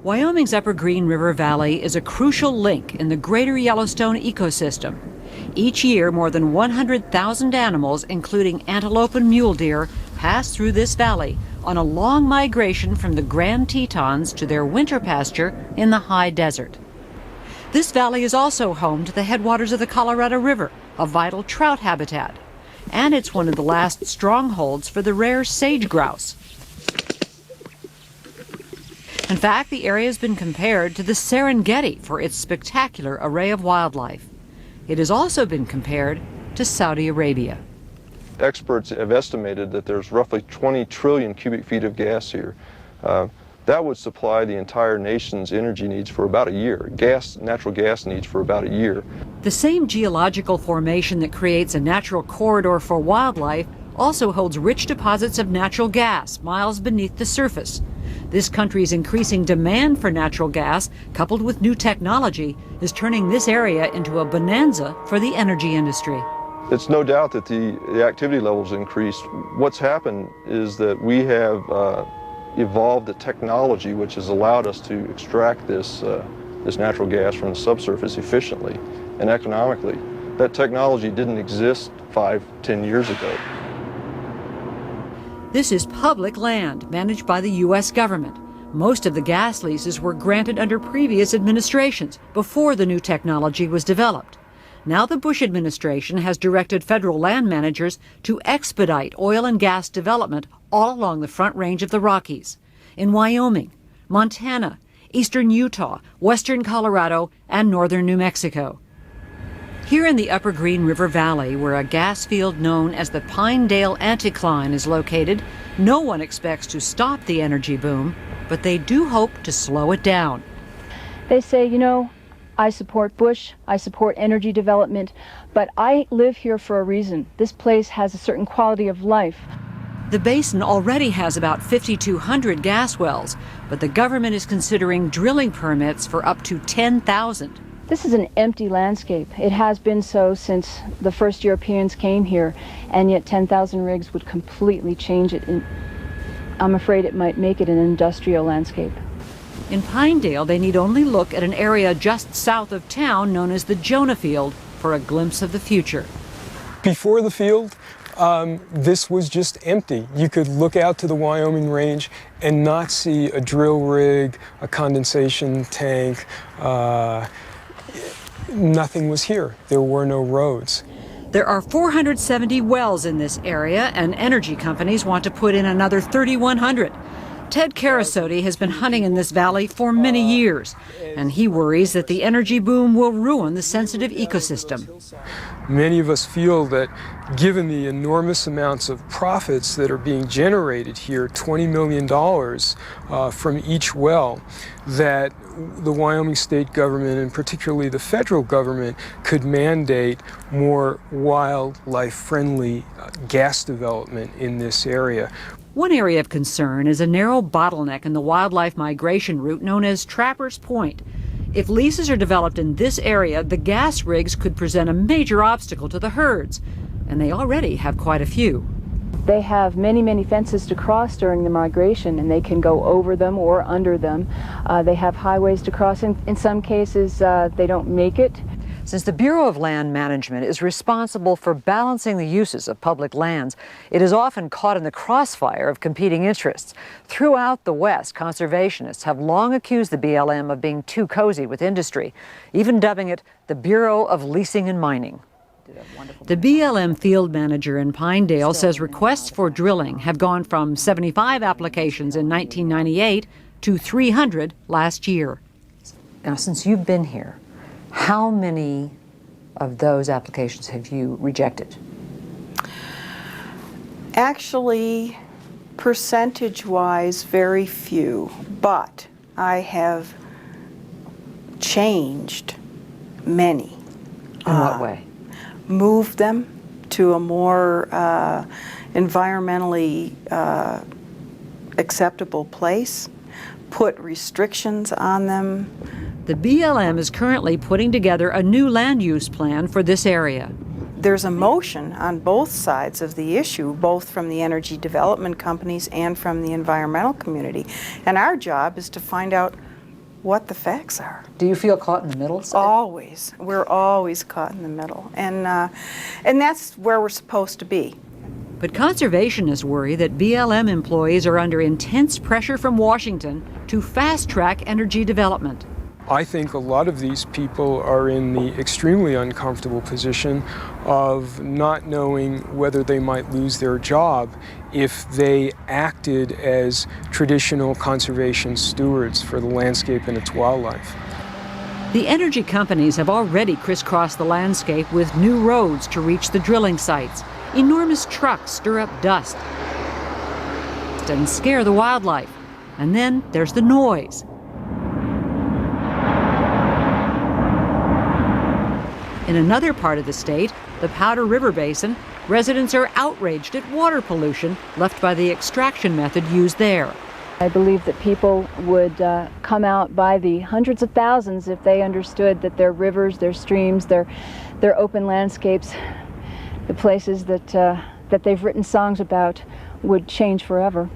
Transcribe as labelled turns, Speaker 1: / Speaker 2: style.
Speaker 1: Wyoming's Upper Green River Valley is a crucial link in the greater Yellowstone ecosystem. Each year, more than 100,000 animals, including antelope and mule deer, pass through this valley on a long migration from the Grand Tetons to their winter pasture in the high desert. This valley is also home to the headwaters of the Colorado River, a vital trout habitat. And it's one of the last strongholds for the rare sage grouse. In fact, the area has been compared to the Serengeti for its spectacular array of wildlife. It has also been compared to Saudi Arabia.
Speaker 2: Experts have estimated that there's roughly 20 trillion cubic feet of gas here. That would supply the entire nation's energy needs for about a year, natural gas needs for about a year.
Speaker 1: The same geological formation that creates a natural corridor for wildlife also holds rich deposits of natural gas miles beneath the surface. This country's increasing demand for natural gas, coupled with new technology, is turning this area into a bonanza for the energy industry.
Speaker 2: It's no doubt that the activity levels increased. What's happened is that we have evolved the technology which has allowed us to extract this natural gas from the subsurface efficiently and economically. That technology didn't exist 5-10 years ago.
Speaker 1: This is public land managed by the U.S. government. Most of the gas leases were granted under previous administrations before the new technology was developed. Now the Bush administration has directed federal land managers to expedite oil and gas development all along the Front Range of the Rockies, in Wyoming, Montana, eastern Utah, western Colorado, and northern New Mexico. Here in the Upper Green River Valley, where a gas field known as the Pinedale Anticline is located, no one expects to stop the energy boom, but they do hope to slow it down.
Speaker 3: They say, you know, I support Bush, I support energy development, but I live here for a reason. This place has a certain quality of life.
Speaker 1: The basin already has about 5,200 gas wells, but the government is considering drilling permits for up to 10,000.
Speaker 3: This is an empty landscape. It has been so since the first Europeans came here, and yet 10,000 rigs would completely change it. I'm afraid it might make it an industrial landscape.
Speaker 1: In Pinedale, they need only look at an area just south of town known as the Jonah Field for a glimpse of the future.
Speaker 4: Before the field, this was just empty. You could look out to the Wyoming range and not see a drill rig, a condensation tank. Nothing was here. There were no roads.
Speaker 1: There are 470 wells in this area, and energy companies want to put in another 3,100. Ted Carasotti has been hunting in this valley for many years, and he worries that the energy boom will ruin the sensitive ecosystem.
Speaker 4: Many of us feel that given the enormous amounts of profits that are being generated here, $20 million from each well, that the Wyoming state government and particularly the federal government could mandate more wildlife-friendly gas development in this area.
Speaker 1: One area of concern is a narrow bottleneck in the wildlife migration route known as Trappers Point. If leases are developed in this area, the gas rigs could present a major obstacle to the herds, and they already have quite a few.
Speaker 3: They have many, many fences to cross during the migration, and they can go over them or under them. They have highways to cross. In some cases, they don't make it.
Speaker 1: Since the Bureau of Land Management is responsible for balancing the uses of public lands, it is often caught in the crossfire of competing interests. Throughout the West, conservationists have long accused the BLM of being too cozy with industry, even dubbing it the Bureau of Leasing and Mining. The BLM field manager in Pinedale says requests for drilling have gone from 75 applications in 1998 to 300 last year. Now, since you've been here, how many of those applications have you rejected?
Speaker 5: Actually, percentage-wise, very few, but I have changed many.
Speaker 1: In what way?
Speaker 5: Moved them to a more environmentally acceptable place, put restrictions on them.
Speaker 1: The BLM is currently putting together a new land use plan for this area.
Speaker 5: There's a motion on both sides of the issue, both from the energy development companies and from the environmental community. And our job is to find out what the facts are.
Speaker 1: Do you feel caught in the middle?
Speaker 5: Always. We're always caught in the middle. And that's where we're supposed to be.
Speaker 1: But conservationists worry that BLM employees are under intense pressure from Washington to fast-track energy development.
Speaker 4: I think a lot of these people are in the extremely uncomfortable position of not knowing whether they might lose their job if they acted as traditional conservation stewards for the landscape and its wildlife.
Speaker 1: The energy companies have already crisscrossed the landscape with new roads to reach the drilling sites. Enormous trucks stir up dust and scare the wildlife. And then there's the noise. In another part of the state, the Powder River Basin, residents are outraged at water pollution left by the extraction method used there.
Speaker 3: I believe that people would come out by the hundreds of thousands if they understood that their rivers, their streams, their open landscapes, the places that they've written songs about would change forever.